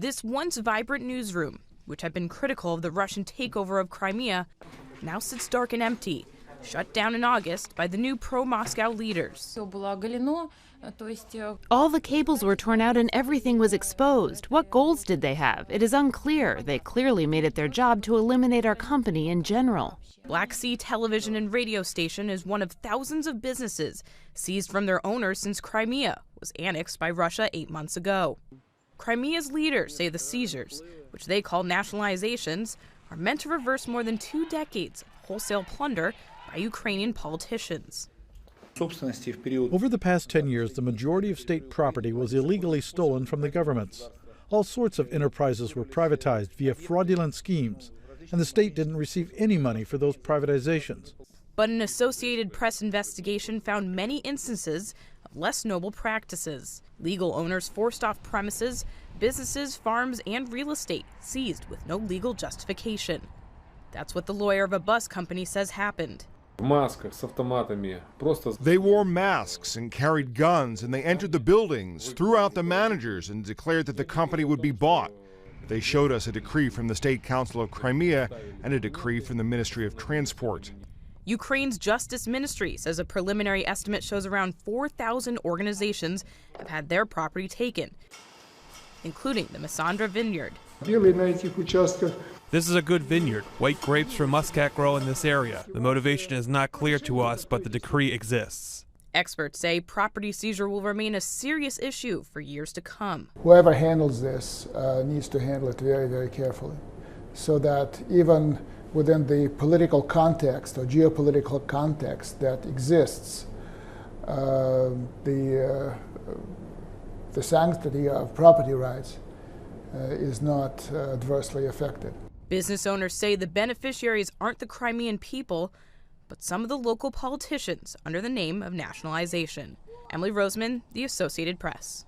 This once vibrant newsroom, which had been critical of the Russian takeover of Crimea, now sits dark and empty, shut down in August by the new pro-Moscow leaders. All the cables were torn out and everything was exposed. What goals did they have? It is unclear. They clearly made it their job to eliminate our company in general. Black Sea Television and Radio Station is one of thousands of businesses seized from their owners since Crimea was annexed by Russia 8 months ago. Crimea's leaders say the seizures, which they call nationalizations, are meant to reverse more than 2 decades of wholesale plunder by Ukrainian politicians. Over the past 10 years, the majority of state property was illegally stolen from the governments. All sorts of enterprises were privatized via fraudulent schemes, and the state didn't receive any money for those privatizations. But an Associated Press investigation found many instances of less noble practices. Legal owners forced off premises, businesses, farms, and real estate seized with no legal justification. That's what the lawyer of a bus company says happened. They wore masks and carried guns, and they entered the buildings, threw out the managers, and declared that the company would be bought. They showed us a decree from the State Council of Crimea and a decree from the Ministry of Transport. Ukraine's Justice Ministry says a preliminary estimate shows around 4,000 organizations have had their property taken, including the Masandra Vineyard. This is a good vineyard. White grapes from Muscat grow in this area. The motivation is not clear to us, but the decree exists. Experts say property seizure will remain a serious issue for years to come. Whoever handles this needs to handle it very, very carefully, so that even within the political context or geopolitical context that exists, the sanctity of property rights is not adversely affected. Business owners say the beneficiaries aren't the Crimean people, but some of the local politicians under the name of nationalization. Emily Roseman, The Associated Press.